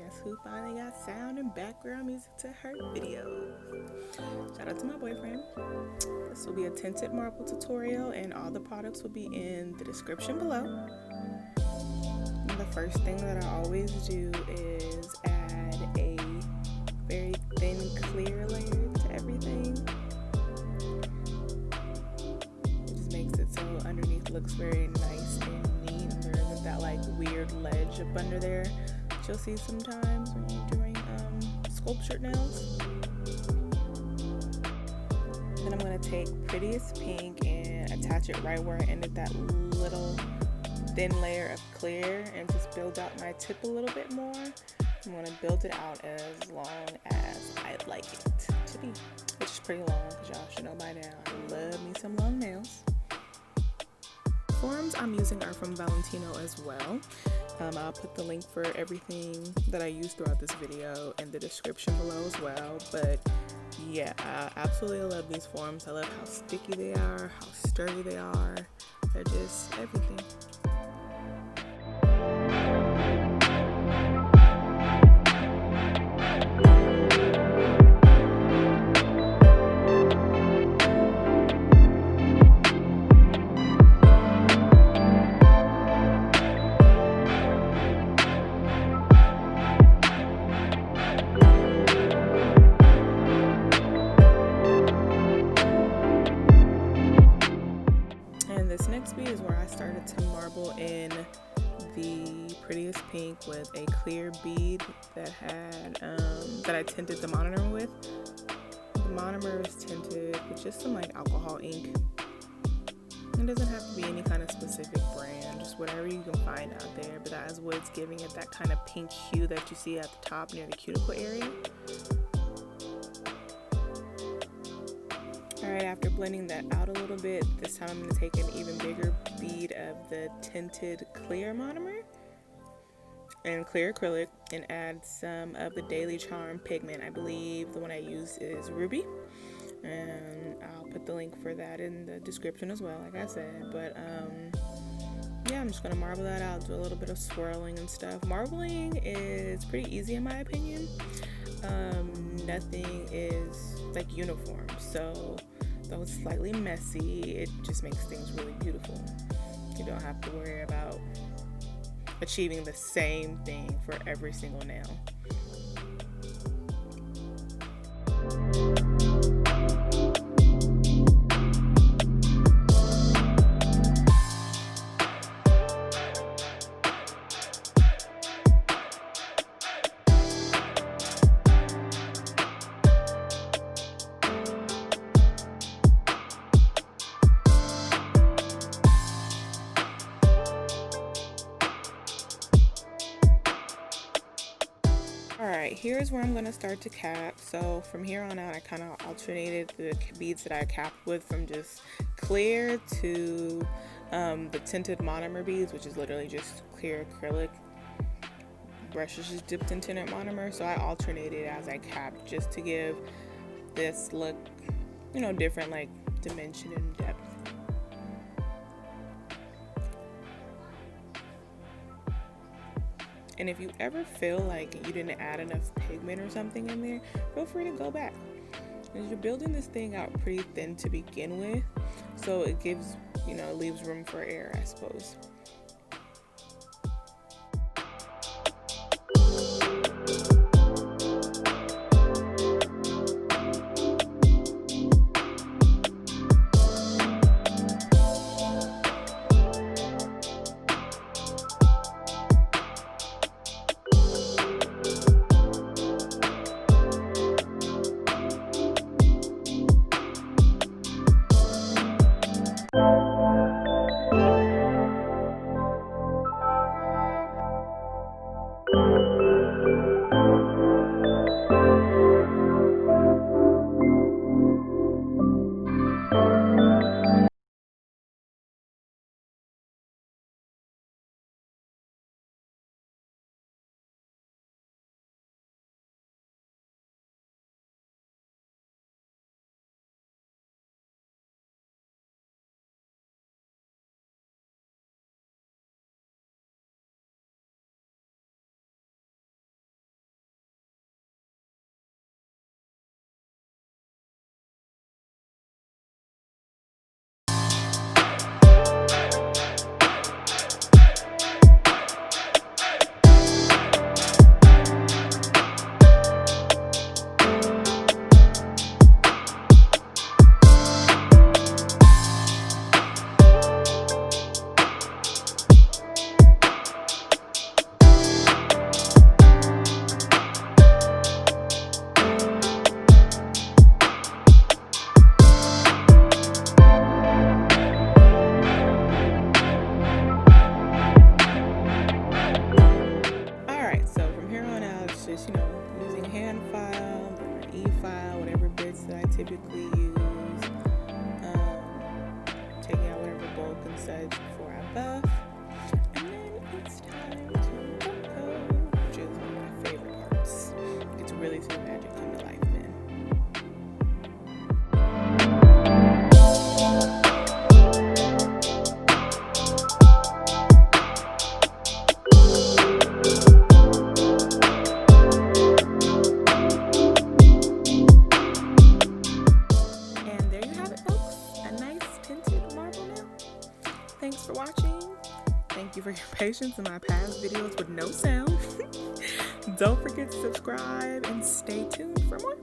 guess who finally got sound and background music to her videos? Shout out to my boyfriend. This will be a tinted marble tutorial, and all the products will be in the description below. And the first thing that I always do is add a very thin clear layer to everything. It just makes it so underneath looks very nice and neat, and there isn't that like weird ledge up under there that you'll see sometimes when you're doing sculptured nails. Then I'm going to take Prettiest Pink and attach it right where I ended that little thin layer of clear, and just build out my tip a little bit more. I'm going to build it out as long as I'd like it to be, which is pretty long because y'all should know by now I love me some long nails. Forms I'm using are from Valentino as well. I'll put the link for everything that I use throughout this video in the description below as well. But yeah, I absolutely love these forms. I love how sticky they are, how sturdy they are. They're just everything. This next bead is where I started to marble in the Prettiest Pink with a clear bead that had that I tinted the monomer with. The monomer is tinted with just some like alcohol ink. It doesn't have to be any kind of specific brand, just whatever you can find out there, but that is what's giving it that kind of pink hue that you see at the top near the cuticle area. Alright, after blending that out a little bit, this time I'm going to take an even bigger bead of the tinted clear monomer and clear acrylic and add some of the Daily Charm pigment. I believe the one I use is Ruby, and I'll put the link for that in the description as well, like I said. But yeah, I'm just going to marble that out, do a little bit of swirling and stuff. Marbling is pretty easy in my opinion. Nothing is like uniform, so though it's slightly messy, it just makes things really beautiful. You don't have to worry about achieving the same thing for every single nail. Alright, here's where I'm going to start to cap. So from here on out, I kind of alternated the beads that I capped with from just clear to the tinted monomer beads, which is literally just clear acrylic brushes just dipped in tinted monomer. So I alternated as I capped just to give this look, you know, different like dimension and depth. And if you ever feel like you didn't add enough pigment or something in there, feel free to go back. Because you're building this thing out pretty thin to begin with, so it gives, you know, leaves room for error, I suppose. typically use, taking out whatever bulk and such before I buff. And then it's time to go, which is one of my favorite parts. It's really seeing magic come to life then. Thanks for watching. Thank you for your patience in my past videos with no sound. Don't forget to subscribe and stay tuned for more.